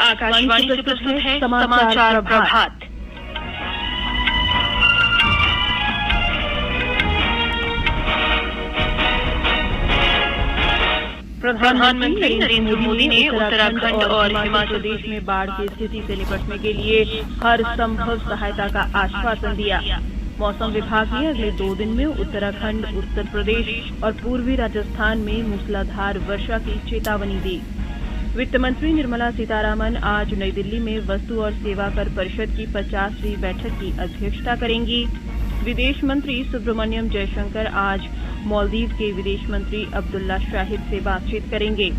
आकाशवाणी से प्रस्तुत है समाचार प्रभात। प्रधानमंत्री नरेंद्र मोदी ने उत्तराखंड और हिमाचल प्रदेश में बाढ़ की स्थिति से निपटने के लिए हर संभव सहायता का आश्वासन दिया। मौसम विभाग ने अगले 2 दिन में उत्तराखंड, उत्तर प्रदेश और पूर्वी राजस्थान में मूसलाधार वर्षा की चेतावनी दी। वित्त मंत्री निर्मला सीतारामन आज नई दिल्ली में वस्तु और सेवा कर परिषद की 50वीं बैठक की अध्यक्षता करेंगी। विदेश मंत्री सुब्रमण्यम जयशंकर आज मालदीव के विदेश मंत्री अब्दुल्ला शाहिद से बातचीत करेंगे।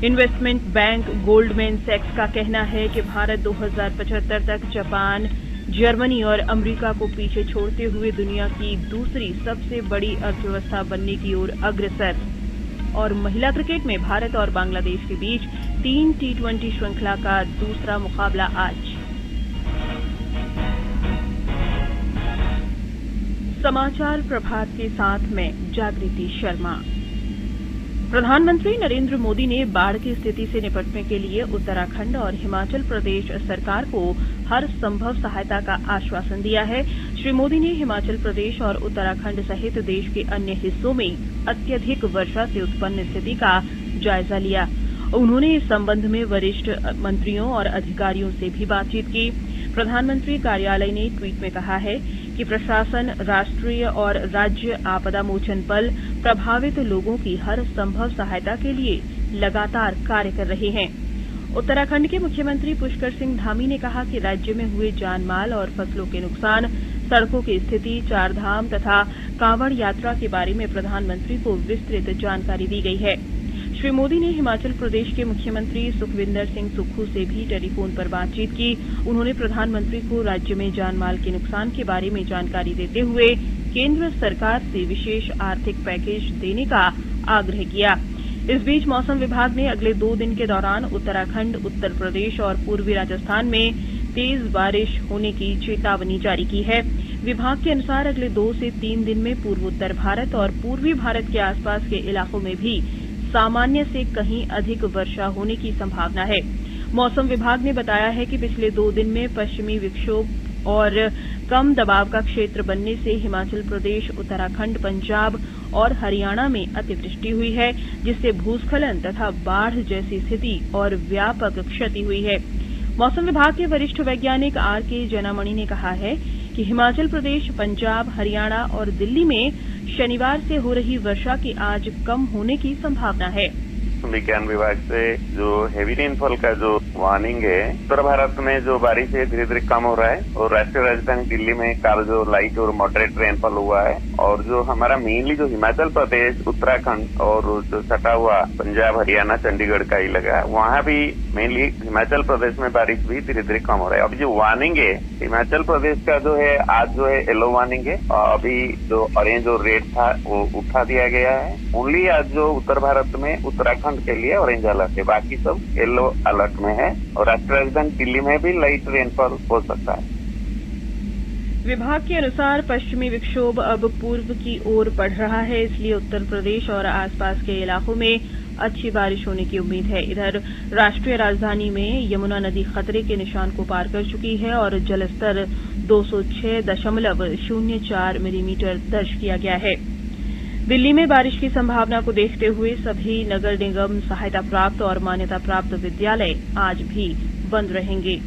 इन्वेस्टमेंट बैंक गोल्डमैन सैक्स का कहना है कि भारत 2075 तक जापान, जर्मनी और अमेरिका को पीछे छोड़ते हुए दुनिया की दूसरी सबसे बड़ी अर्थव्यवस्था बनने की ओर अग्रसर। और महिला क्रिकेट में भारत और बांग्लादेश के बीच 3 T20 श्रृंखला का दूसरा मुकाबला आज। समाचार प्रभात के साथ मैं जागृति शर्मा। प्रधानमंत्री नरेंद्र मोदी ने बाढ़ की स्थिति से निपटने के लिए उत्तराखंड और हिमाचल प्रदेश सरकार को हर संभव सहायता का आश्वासन दिया है। श्री मोदी ने हिमाचल प्रदेश और उत्तराखंड सहित देश के अन्य हिस्सों में अत्यधिक वर्षा से उत्पन्न स्थिति का जायजा लिया। उन्होंने इस संबंध में वरिष्ठ मंत्रियों और अधिकारियों से भी बातचीत की। प्रधानमंत्री कार्यालय ने ट्वीट में कहा है कि प्रशासन राष्ट्रीय और राज्य आपदा मोचन बल प्रभावित लोगों की हर संभव सहायता के लिए लगातार कार्य कर रहे हैं। उत्तराखंड के मुख्यमंत्री पुष्कर सिंह धामी ने कहा कि राज्य में हुए जानमाल और फसलों के नुकसान, सड़कों की स्थिति, चारधाम तथा कांवड़ यात्रा के बारे में प्रधानमंत्री को विस्तृत जानकारी दी गई है। श्री मोदी ने हिमाचल प्रदेश के मुख्यमंत्री सुखविंदर सिंह सुक्खू से भी टेलीफोन पर बातचीत की। उन्होंने प्रधानमंत्री को राज्य में जानमाल के नुकसान के बारे में जानकारी देते हुए केंद्र सरकार से विशेष आर्थिक पैकेज देने का आग्रह किया। इस बीच मौसम विभाग ने अगले 2 दिन के दौरान उत्तराखंड, उत्तर प्रदेश और पूर्वी राजस्थान में तेज बारिश होने की चेतावनी जारी की है। विभाग के अनुसार अगले 2 से 3 दिन में पूर्वोत्तर भारत और पूर्वी भारत के आसपास के इलाकों में भी सामान्य से कहीं अधिक वर्षा होने की संभावना है। मौसम विभाग ने बताया है कि पिछले 2 दिन में पश्चिमी विक्षोभ और कम दबाव का क्षेत्र बनने से हिमाचल प्रदेश, उत्तराखंड, पंजाब और हरियाणा में अतिवृष्टि हुई है, जिससे भूस्खलन तथा बाढ़ जैसी स्थिति और व्यापक क्षति हुई है। मौसम विभाग के वरिष्ठ वैज्ञानिक आर.के. जनामणि ने कहा है कि हिमाचल प्रदेश, पंजाब, हरियाणा और दिल्ली में शनिवार से हो रही वर्षा की आज कम होने की संभावना है। विज्ञान विभाग से जो हेवी रेनफॉल का जो वार्निंग है, उत्तर भारत में जो बारिश है धीरे धीरे कम हो रहा है और राष्ट्रीय राजधानी दिल्ली में कल जो लाइट और मॉडरेट रेनफॉल हुआ है और जो हमारा मेनली जो हिमाचल प्रदेश, उत्तराखंड और जो सटा हुआ पंजाब, हरियाणा, चंडीगढ़ का इलाका है, वहाँ भी मेनली हिमाचल प्रदेश में बारिश भी धीरे धीरे कम हो रहा है। अभी जो वार्निंग है हिमाचल प्रदेश का जो है आज जो है येलो वार्निंग है और अभी जो ऑरेंज और रेड था वो उठा दिया गया है। ओनली आज जो उत्तर भारत में उत्तराखंड के लिए ऑरेंज अलर्ट है, बाकी सब येलो अलर्ट में है और राष्ट्रीय राजधानी दिल्ली में भी लाइट रेनफॉल हो सकता है। विभाग के अनुसार पश्चिमी विक्षोभ अब पूर्व की ओर बढ़ रहा है, इसलिए उत्तर प्रदेश और आसपास के इलाकों में अच्छी बारिश होने की उम्मीद है। इधर राष्ट्रीय राजधानी में यमुना नदी खतरे के निशान को पार कर चुकी है और जलस्तर 206.04 मिलीमीटर दर्ज किया गया है। दिल्ली में बारिश की संभावना को देखते हुए सभी नगर निगम, सहायता प्राप्त और मान्यता प्राप्त विद्यालय आज भी बंद रहेंगे।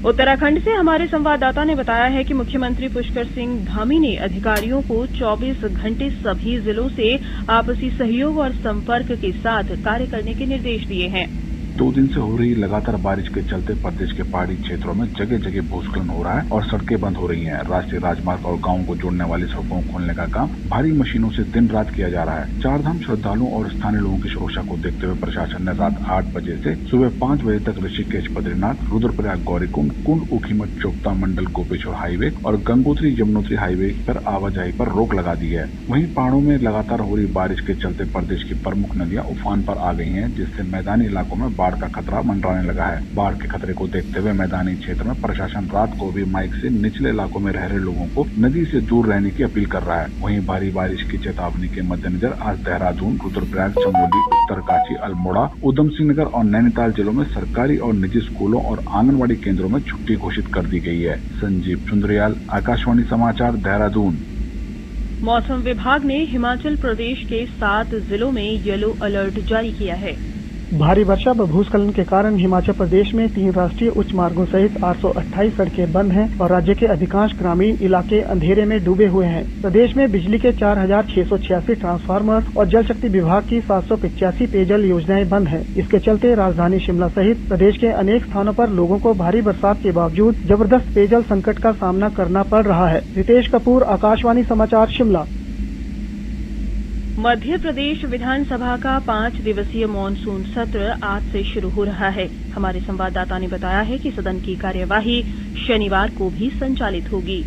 उत्तराखंड से हमारे संवाददाता ने बताया है कि मुख्यमंत्री पुष्कर सिंह धामी ने अधिकारियों को 24 घंटे सभी जिलों से आपसी सहयोग और संपर्क के साथ कार्य करने के निर्देश दिए हैं। 2 दिन से हो रही लगातार बारिश के चलते प्रदेश के पहाड़ी क्षेत्रों में जगह जगह भूस्खलन हो रहा है और सड़कें बंद हो रही हैं। राष्ट्रीय राजमार्ग और गांवों को जोड़ने वाली सड़कों को खोलने का काम भारी मशीनों से दिन रात किया जा रहा है। चारधाम श्रद्धालुओं और स्थानीय लोगों की सुरक्षा को देखते हुए प्रशासन ने रात 8 बजे से सुबह 5 बजे तक ऋषिकेश, बद्रीनाथ, रुद्रप्रयाग, गौरीकुंड, कुंड, ऊखीमठ, चोपता, मंडल, गोपेश्वर हाईवे और गंगोत्री यमुनोत्री हाईवे पर आवाजाही पर रोक लगा दी है। वहीं पहाड़ों में लगातार हो रही बारिश के चलते प्रदेश की प्रमुख नदियां उफान पर आ गई हैं, जिससे मैदानी इलाकों में बाढ़ का खतरा मंडराने लगा है। बाढ़ के खतरे को देखते हुए मैदानी क्षेत्र में प्रशासन रात को भी माइक से निचले इलाकों में रह रहे लोगों को नदी से दूर रहने की अपील कर रहा है। वहीं भारी बारिश की चेतावनी के मद्देनजर आज देहरादून, रुद्रप्रयाग, चमोली, उत्तरकाशी, अल्मोड़ा, उधम सिंह नगर और नैनीताल जिलों में सरकारी और निजी स्कूलों और आंगनबाड़ी केंद्रों में छुट्टी घोषित कर दी गई है। संजीव चुंद्रियाल, आकाशवाणी समाचार, देहरादून। मौसम विभाग ने हिमाचल प्रदेश के 7 जिलों में येलो अलर्ट जारी किया है। भारी वर्षा व भूस्खलन के कारण हिमाचल प्रदेश में 3 राष्ट्रीय उच्च मार्गों सहित 828 सड़कें बंद हैं और राज्य के अधिकांश ग्रामीण इलाके अंधेरे में डूबे हुए हैं। प्रदेश में बिजली के 4686 ट्रांसफार्मर और जल शक्ति विभाग की 785 पेयजल योजनाएं बंद हैं। इसके चलते राजधानी शिमला सहित प्रदेश के अनेक स्थानों पर लोगों को भारी बरसात के बावजूद जबरदस्त पेयजल संकट का सामना करना पड़ रहा है। रितेश कपूर, आकाशवाणी समाचार, शिमला। मध्य प्रदेश विधानसभा का 5 दिवसीय मानसून सत्र आज से शुरू हो रहा है। हमारे संवाददाता ने बताया है कि सदन की कार्यवाही शनिवार को भी संचालित होगी।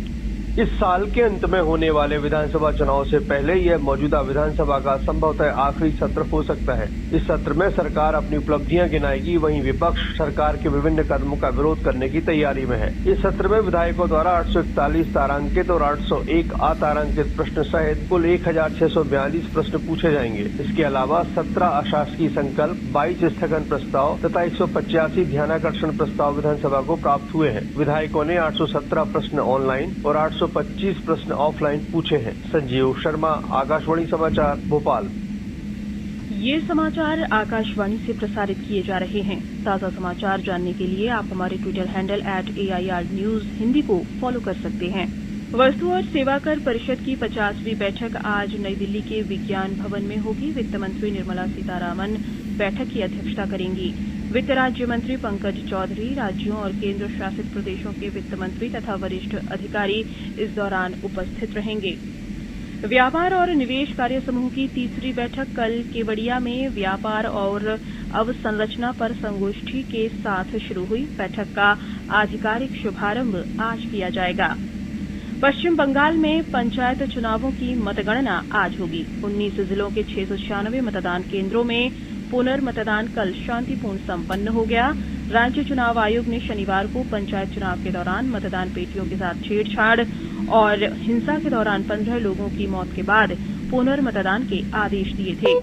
इस साल के अंत में होने वाले विधानसभा चुनाव से पहले यह मौजूदा विधानसभा का संभवतः आखिरी सत्र हो सकता है। इस सत्र में सरकार अपनी उपलब्धियां गिनाएगी, वहीं विपक्ष सरकार के विभिन्न कदमों का विरोध करने की तैयारी में है। इस सत्र में विधायकों द्वारा 841 तारांकित और 801 अतारांकित प्रश्न सहित कुल 1642 प्रश्न पूछे जाएंगे। इसके अलावा 17 अशासकीय संकल्प, 22 स्थगन प्रस्ताव तथा 185 ध्यानाकर्षण प्रस्ताव विधानसभा को प्राप्त हुए हैं। विधायकों ने 817 प्रश्न ऑनलाइन और 825 प्रश्न ऑफलाइन पूछे हैं। संजीव शर्मा, आकाशवाणी समाचार, भोपाल। ये समाचार आकाशवाणी से प्रसारित किए जा रहे हैं। ताज़ा समाचार जानने के लिए आप हमारे Twitter handle @AIR News Hindi को फॉलो कर सकते हैं। वस्तु और सेवा कर परिषद की 50वीं बैठक आज नई दिल्ली के विज्ञान भवन में होगी। वित्त मंत्री निर्मला सीतारामन बैठक की अध्यक्षता करेंगी। वित्त राज्य मंत्री पंकज चौधरी, राज्यों और केंद्र शासित प्रदेशों के वित्त मंत्री तथा वरिष्ठ अधिकारी इस दौरान उपस्थित रहेंगे। व्यापार और निवेश कार्य समूह की 3री बैठक कल केवड़िया में व्यापार और अवसंरचना पर संगोष्ठी के साथ शुरू हुई। बैठक का आधिकारिक शुभारंभ आज किया जाएगा। पश्चिम बंगाल में पंचायत चुनावों की मतगणना आज होगी। 19 जिलों के 696 मतदान केंद्रों में पुनर्मतदान कल शांतिपूर्ण संपन्न हो गया। राज्य चुनाव आयोग ने शनिवार को पंचायत चुनाव के दौरान मतदान पेटियों के साथ छेड़छाड़ और हिंसा के दौरान 15 लोगों की मौत के बाद पुनर्मतदान के आदेश दिए थे।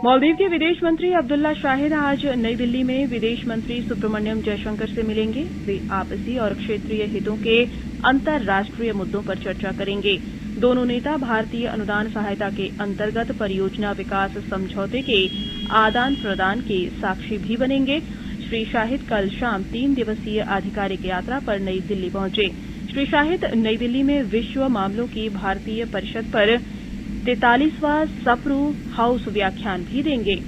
मालदीव के विदेश मंत्री अब्दुल्ला शाहिद आज नई दिल्ली में विदेश मंत्री सुब्रमण्यम जयशंकर से मिलेंगे। वे आपसी और क्षेत्रीय हितों के अंतर्राष्ट्रीय मुद्दों पर चर्चा करेंगे। दोनों नेता भारतीय अनुदान सहायता के अंतर्गत परियोजना विकास समझौते के आदान प्रदान के साक्षी भी बनेंगे। श्री शाहिद कल शाम 3 दिवसीय आधिकारिक यात्रा पर नई दिल्ली पहुंचे। श्री शाहिद नई दिल्ली में विश्व मामलों की भारतीय परिषद पर 43वां सप्रू हाउस व्याख्यान भी देंगे।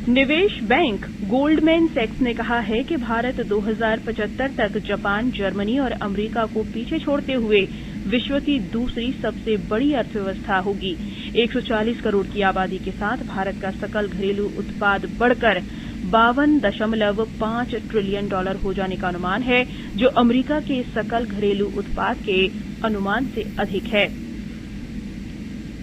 निवेश बैंक गोल्डमैन सैक्स ने कहा है कि भारत 2075 तक जापान, जर्मनी और अमेरिका को पीछे छोड़ते हुए विश्व की दूसरी सबसे बड़ी अर्थव्यवस्था होगी। 140 करोड़ की आबादी के साथ भारत का सकल घरेलू उत्पाद बढ़कर $52.5 ट्रिलियन हो जाने का अनुमान है, जो अमेरिका के सकल घरेलू उत्पाद के अनुमान से अधिक है।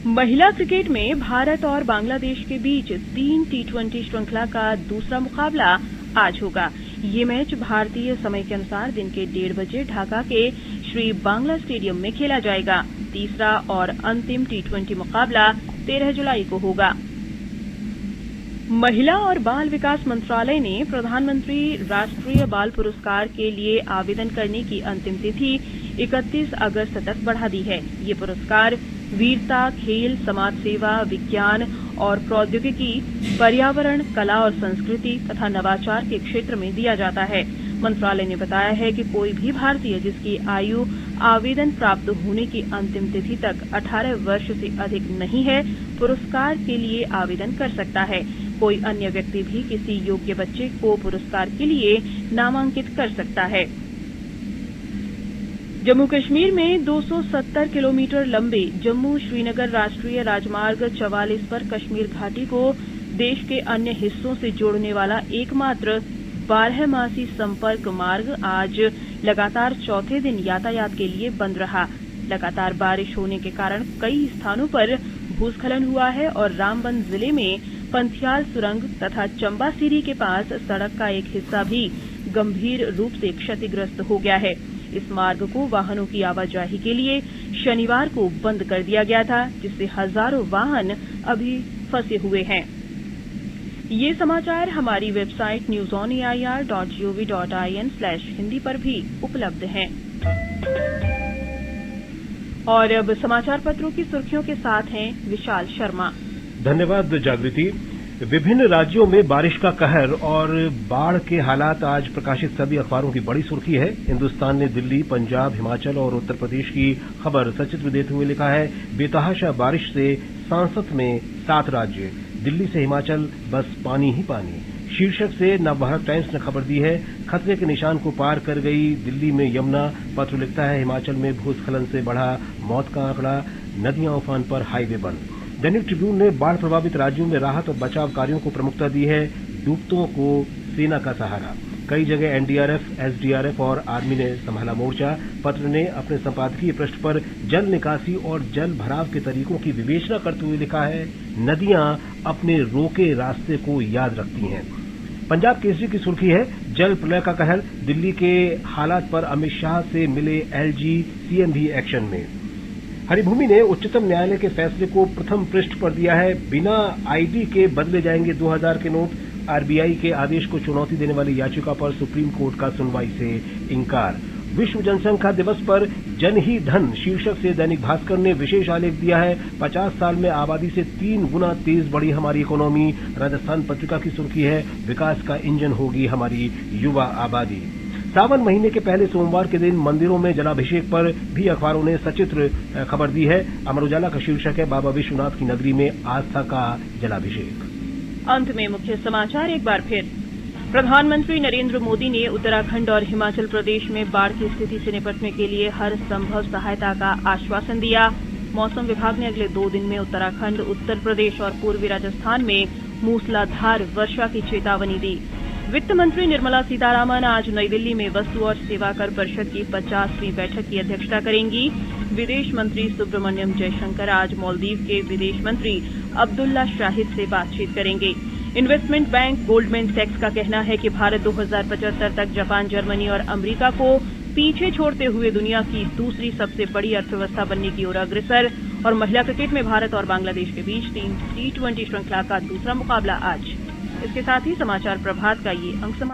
महिला क्रिकेट में भारत और बांग्लादेश के बीच 3 T20 श्रृंखला का दूसरा मुकाबला आज होगा। ये मैच भारतीय समय के अनुसार दिन के 1:30 बजे ढाका के श्री बांग्ला स्टेडियम में खेला जाएगा। तीसरा और अंतिम T20 मुकाबला 13 जुलाई को होगा। महिला और बाल विकास मंत्रालय ने प्रधानमंत्री राष्ट्रीय बाल पुरस्कार के लिए आवेदन करने की अंतिम तिथि 31 अगस्त तक बढ़ा दी है। ये पुरस्कार वीरता, खेल, समाज सेवा, विज्ञान और प्रौद्योगिकी, पर्यावरण, कला और संस्कृति तथा नवाचार के क्षेत्र में दिया जाता है। मंत्रालय ने बताया है कि कोई भी भारतीय जिसकी आयु आवेदन प्राप्त होने की अंतिम तिथि तक 18 वर्ष से अधिक नहीं है, पुरस्कार के लिए आवेदन कर सकता है। कोई अन्य व्यक्ति भी किसी योग्य बच्चे को पुरस्कार के लिए नामांकित कर सकता है। जम्मू कश्मीर में 270 किलोमीटर लंबे जम्मू श्रीनगर राष्ट्रीय राजमार्ग 44 पर कश्मीर घाटी को देश के अन्य हिस्सों से जोड़ने वाला एकमात्र 12मासी संपर्क मार्ग आज लगातार चौथे दिन यातायात के लिए बंद रहा। लगातार बारिश होने के कारण कई स्थानों पर भूस्खलन हुआ है और रामबन जिले में पंथियाल सुरंग तथा चंबा सीरी के पास सड़क का एक हिस्सा भी गंभीर रूप से क्षतिग्रस्त हो गया है। इस मार्ग को वाहनों की आवाजाही के लिए शनिवार को बंद कर दिया गया था, जिससे हजारों वाहन अभी फंसे हुए हैं। ये समाचार हमारी वेबसाइट newsonair.gov.in/hindi पर भी उपलब्ध हैं। और अब समाचार पत्रों की सुर्खियों के साथ हैं विशाल शर्मा। धन्यवाद जागृति। विभिन्न राज्यों में बारिश का कहर और बाढ़ के हालात आज प्रकाशित सभी अखबारों की बड़ी सुर्खी है। हिंदुस्तान ने दिल्ली, पंजाब, हिमाचल और उत्तर प्रदेश की खबर सचित्र देते हुए लिखा है, बेतहाशा बारिश से सांसत में 7 राज्य, दिल्ली से हिमाचल बस पानी ही पानी। शीर्षक से नवभारत टाइम्स ने खबर दी है, खतरे के निशान को पार कर गई दिल्ली में यमुना। पत्र लिखता है, हिमाचल में भूस्खलन से बढ़ा मौत का आंकड़ा, नदियां उफान पर, हाईवे बंद। दैनिक ट्रिब्यून ने बाढ़ प्रभावित राज्यों में राहत और बचाव कार्यों को प्रमुखता दी है, डूबतों को सेना का सहारा। कई जगह एनडीआरएफ, एसडीआरएफ और आर्मी ने संभाला मोर्चा। पत्र ने अपने संपादकीय पृष्ठ पर जल निकासी और जल भराव के तरीकों की विवेचना करते हुए लिखा है, नदियां अपने रोके रास्ते को याद रखती हैं। पंजाब केसरी की सुर्खी है, जल प्रलय का कहर, दिल्ली के हालात पर अमित शाह से मिले एलजी, सीएम भी एक्शन में। हरिभूमि ने उच्चतम न्यायालय के फैसले को प्रथम पृष्ठ पर दिया है, बिना आईडी के बदले जाएंगे 2000 के नोट। आरबीआई के आदेश को चुनौती देने वाली याचिका पर सुप्रीम कोर्ट का सुनवाई से इंकार। विश्व जनसंख्या दिवस पर जन ही धन शीर्षक से दैनिक भास्कर ने विशेष आलेख दिया है, 50 साल में आबादी से 3 गुना तेज बढ़ी हमारी इकोनॉमी। राजस्थान पत्रिका की सुर्खी है, विकास का इंजन होगी हमारी युवा आबादी। सावन महीने के पहले सोमवार के दिन मंदिरों में जलाभिषेक पर भी अखबारों ने सचित्र खबर दी है। अमर उजाला का शीर्षक है, बाबा विश्वनाथ की नगरी में आस्था का जलाभिषेक। अंत में मुख्य समाचार एक बार फिर। प्रधानमंत्री नरेंद्र मोदी ने उत्तराखंड और हिमाचल प्रदेश में बाढ़ की स्थिति से निपटने के लिए हर संभव सहायता का आश्वासन दिया। मौसम विभाग ने अगले 2 दिन में उत्तराखंड, उत्तर प्रदेश और पूर्वी राजस्थान में मूसलाधार वर्षा की चेतावनी दी। वित्त मंत्री निर्मला सीतारामन आज नई दिल्ली में वस्तु और सेवा कर परिषद की 50वीं बैठक की अध्यक्षता करेंगी। विदेश मंत्री सुब्रमण्यम जयशंकर आज मालदीव के विदेश मंत्री अब्दुल्ला शाहिद से बातचीत करेंगे। इन्वेस्टमेंट बैंक गोल्डमैन सैक्स का कहना है कि भारत 2075 तक जापान, जर्मनी और अमेरिका को पीछे छोड़ते हुए दुनिया की दूसरी सबसे बड़ी अर्थव्यवस्था बनने की ओर अग्रसर। और महिला क्रिकेट में भारत और बांग्लादेश के बीच T20 श्रृंखला का दूसरा मुकाबला आज। इसके साथ ही समाचार प्रभात का ये अंक समाप्त।